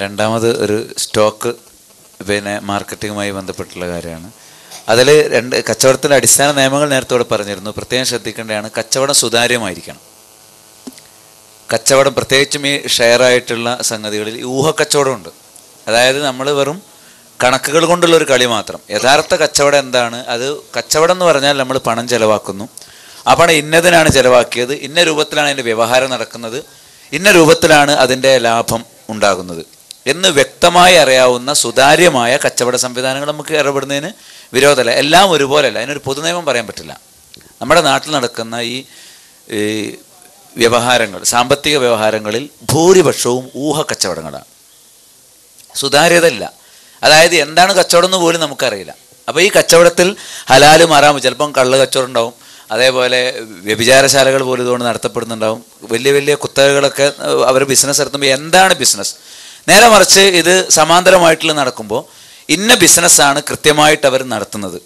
രണ്ടാമത് ഒരു സ്റ്റോക്ക് പിന്നെ മാർക്കറ്റിങ്ങുമായി ബന്ധപ്പെട്ടുള്ള കാര്യമാണ്. അതിൽ കച്ചവടത്തിൻ്റെ അടിസ്ഥാന നിയമങ്ങൾ നേരത്തോടെ പറഞ്ഞിരുന്നു. പ്രത്യേകം ശ്രദ്ധിക്കേണ്ടതാണ്, കച്ചവടം സുതാര്യമായിരിക്കണം. കച്ചവടം പ്രത്യേകിച്ചും ഈ ഷെയറായിട്ടുള്ള സംഗതികളിൽ ഊഹക്കച്ചവടമുണ്ട്. അതായത് നമ്മൾ വെറും കണക്കുകൾ കൊണ്ടുള്ള ഒരു കളി മാത്രം. യഥാർത്ഥ കച്ചവടം എന്താണ്? അത് കച്ചവടം എന്ന് പറഞ്ഞാൽ നമ്മൾ പണം ചെലവാക്കുന്നു, ആ പണം ഇന്നതിനാണ് ചെലവാക്കിയത്, ഇന്ന രൂപത്തിലാണ് അതിൻ്റെ വ്യവഹാരം നടക്കുന്നത്, ഇന്ന രൂപത്തിലാണ് അതിൻ്റെ ലാഭം ഉണ്ടാകുന്നത് എന്ന് വ്യക്തമായി അറിയാവുന്ന സുതാര്യമായ കച്ചവട സംവിധാനങ്ങൾ നമുക്ക് ഇടപെടുന്നതിന് വിരോധമല്ല. എല്ലാം ഒരുപോലെയല്ല, അതിനൊരു പൊതുനിയമം പറയാൻ പറ്റില്ല. നമ്മുടെ നാട്ടിൽ നടക്കുന്ന ഈ വ്യവഹാരങ്ങൾ, സാമ്പത്തിക വ്യവഹാരങ്ങളിൽ ഭൂരിപക്ഷവും ഊഹക്കച്ചവടങ്ങളാണ്, സുതാര്യത ഇല്ല. അതായത് എന്താണ് കച്ചവടം എന്ന് പോലും നമുക്കറിയില്ല. അപ്പോൾ ഈ കച്ചവടത്തിൽ ഹലാലും ഹറാമും, ചിലപ്പം കള്ള് കച്ചവടം ഉണ്ടാവും, അതേപോലെ വ്യഭിചാരശാലകൾ പോലും ഇതുകൊണ്ട് നടത്തപ്പെടുന്നുണ്ടാവും. വലിയ വലിയ കുത്തകകളൊക്കെ അവർ ബിസിനസ് നടത്തുമ്പോൾ എന്താണ് ബിസിനസ്, നേരെ മറിച്ച് ഇത് സമാന്തരമായിട്ടുള്ള നടക്കുമ്പോൾ ഇന്ന ബിസിനസ്സാണ് കൃത്യമായിട്ട് അവർ നടത്തുന്നത്.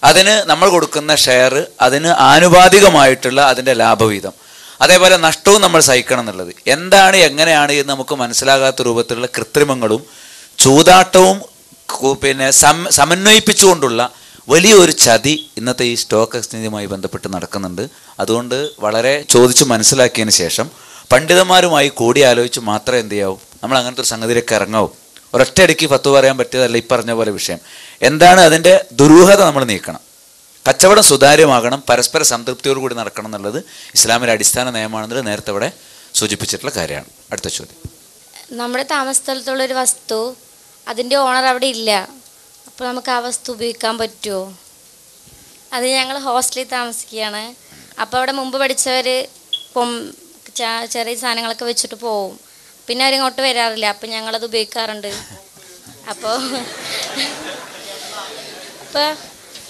അതിന് നമ്മൾ കൊടുക്കുന്ന ഷെയർ, അതിന് ആനുപാതികമായിട്ടുള്ള അതിൻ്റെ ലാഭവീതം, അതേപോലെ നഷ്ടവും നമ്മൾ സഹിക്കണം എന്നുള്ളത്. എന്താണ് എങ്ങനെയാണ് എന്ന് നമുക്ക് മനസ്സിലാകാത്ത രൂപത്തിലുള്ള കൃത്രിമങ്ങളും ചൂതാട്ടവും പിന്നെ സമന്വയിപ്പിച്ചുകൊണ്ടുള്ള വലിയൊരു ചതി ഇന്നത്തെ ഈ സ്റ്റോക്ക് എക്സ്ചേഞ്ചുമായി ബന്ധപ്പെട്ട് നടക്കുന്നുണ്ട്. അതുകൊണ്ട് വളരെ ചോദിച്ച് മനസ്സിലാക്കിയതിന് ശേഷം പണ്ഡിതന്മാരുമായി കൂടിയാലോചിച്ച് മാത്രമേ എന്ത് ചെയ്യാവൂ, നമ്മൾ അങ്ങനത്തെ ഒരു സംഗതിയിലേക്ക് ഇറങ്ങാവൂ. ഒരൊറ്റയടിക്ക് ഫത്വ പറയാൻ പറ്റിയതല്ല ഈ പറഞ്ഞ പോലെ വിഷയം. എന്താണ് അതിൻ്റെ ദുരൂഹത നമ്മൾ നീക്കണം. കച്ചവടം സുതാര്യമാകണം, പരസ്പര സംതൃപ്തിയോടുകൂടി നടക്കണം എന്നുള്ളത് ഇസ്ലാമിലെ അടിസ്ഥാന നിയമമാണെന്നത് നേരത്തെ ഇവിടെ സൂചിപ്പിച്ചിട്ടുള്ള കാര്യമാണ്. അടുത്ത ചോദ്യം. നമ്മുടെ താമസ സ്ഥലത്തുള്ളൊരു വസ്തു, അതിൻ്റെ ഓണർ അവിടെ ഇല്ല, അപ്പോൾ നമുക്ക് ആ വസ്തു ഉപയോഗിക്കാൻ പറ്റുമോ? അത് ഞങ്ങൾ ഹോസ്റ്റലിൽ താമസിക്കുകയാണ്. അപ്പോൾ അവിടെ മുമ്പ് പഠിച്ചവർ ചെറിയ സാധനങ്ങളൊക്കെ വെച്ചിട്ട് പോവും, പിന്നെ അവരിങ്ങോട്ട് വരാറില്ല, അപ്പം ഞങ്ങളത് ഉപയോഗിക്കാറുണ്ട്. അപ്പോൾ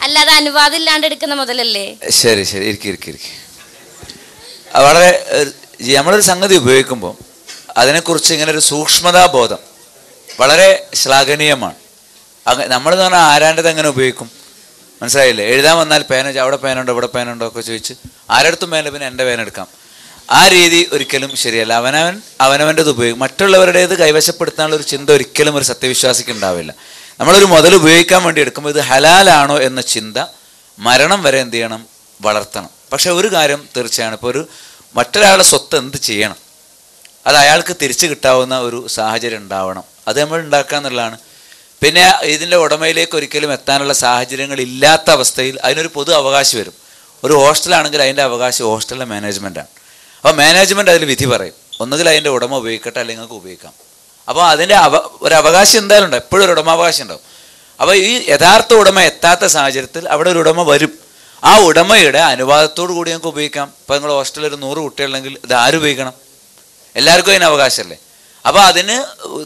അല്ലാതെ അനുവാദം ഇല്ലാണ്ട് എടുക്കുന്ന മുതലല്ലേ? ശരി ശരി, ഇരിക്കും. വളരെ നമ്മളൊരു സംഗതി ഉപയോഗിക്കുമ്പോൾ അതിനെക്കുറിച്ച് ഇങ്ങനെ ഒരു സൂക്ഷ്മതാബോധം വളരെ ശ്ലാഘനീയമാണ്. നമ്മൾ എന്ന് പറഞ്ഞാൽ ആരാണ്ടത് എങ്ങനെ ഉപയോഗിക്കും മനസ്സിലായില്ലേ? എഴുതാൻ വന്നാൽ പേന, അവിടെ പേനുണ്ടോ ഇവിടെ പേനുണ്ടോ ഒക്കെ ചോദിച്ച് ആരടുത്തും പേന, പിന്നെ എൻ്റെ പേന എടുക്കാം. ആ രീതി ഒരിക്കലും ശരിയല്ല. അവനവൻ്റെത് ഉപയോഗിക്കും. മറ്റുള്ളവരുടേത് കൈവശപ്പെടുത്താനുള്ള ഒരു ചിന്ത ഒരിക്കലും ഒരു സത്യവിശ്വാസിക്ക് ഉണ്ടാവില്ല. നമ്മളൊരു മുതൽ ഉപയോഗിക്കാൻ വേണ്ടി എടുക്കുമ്പോൾ ഇത് ഹലാലാണോ എന്ന ചിന്ത മരണം വരെ എന്ത് ചെയ്യണം, വളർത്തണം. പക്ഷെ ഒരു കാര്യം തീർച്ചയാണ്, ഇപ്പോൾ മറ്റൊരാളുടെ സ്വത്ത് എന്ത് ചെയ്യണം, അത് അയാൾക്ക് തിരിച്ചു കിട്ടാവുന്ന ഒരു സാഹചര്യം ഉണ്ടാവണം. അത് നമ്മൾ ഉണ്ടാക്കുക എന്നുള്ളതാണ്. പിന്നെ ഇതിൻ്റെ ഉടമയിലേക്ക് ഒരിക്കലും എത്താനുള്ള സാഹചര്യങ്ങൾ ഇല്ലാത്ത അവസ്ഥയിൽ അതിനൊരു പൊതു അവകാശം വരും. ഒരു ഹോസ്റ്റലാണെങ്കിൽ അതിൻ്റെ അവകാശം ഹോസ്റ്റലിലെ മാനേജ്മെൻറ്റാണ്. അപ്പോൾ മാനേജ്മെൻറ്റ് അതിൽ വിധി പറയും, ഒന്നുകിൽ അതിൻ്റെ ഉടമ ഉപയോഗിക്കട്ടെ, അല്ലെങ്കിൽ നിങ്ങൾക്ക് ഉപയോഗിക്കാം. അപ്പോൾ അതിൻ്റെ ഒരു അവകാശം എന്തായാലും ഉണ്ടാവും, എപ്പോഴും ഒരു ഉടമാവകാശം ഉണ്ടാവും. അപ്പോൾ ഈ യഥാർത്ഥ ഉടമ എത്താത്ത സാഹചര്യത്തിൽ അവിടെ ഒരു ഉടമ വരും. ആ ഉടമയുടെ അനുവാദത്തോടു കൂടി ഞങ്ങൾക്ക് ഉപയോഗിക്കാം. ഇപ്പോൾ നിങ്ങൾ ഹോസ്റ്റലിൽ ഒരു 100 കുട്ടികളുണ്ടെങ്കിൽ ഇത് ആര് ഉപയോഗിക്കണം? എല്ലാവർക്കും അതിന് അവകാശമല്ലേ? അപ്പോൾ അതിന്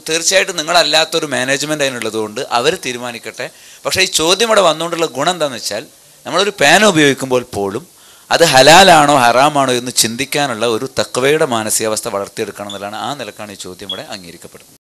തീർച്ചയായിട്ടും നിങ്ങളല്ലാത്തൊരു മാനേജ്മെൻറ്റ് അതിനുള്ളത് കൊണ്ട് അവർ തീരുമാനിക്കട്ടെ. പക്ഷേ ഈ ചോദ്യം ഇവിടെ വന്നുകൊണ്ടുള്ള ഗുണം എന്താണെന്ന് വെച്ചാൽ, നമ്മളൊരു പേന ഉപയോഗിക്കുമ്പോൾ പോലും അത് ഹലാലാണോ ഹറാമാണോ എന്ന് ചിന്തിക്കാനുള്ള ഒരു തഖ്വയുടെ മാനസികാവസ്ഥ വളർത്തിയെടുക്കണം എന്നുള്ളതാണ്. ആ നിലക്കാണ് ഈ ചോദ്യം ഇവിടെ അംഗീകരിക്കപ്പെടുന്നത്.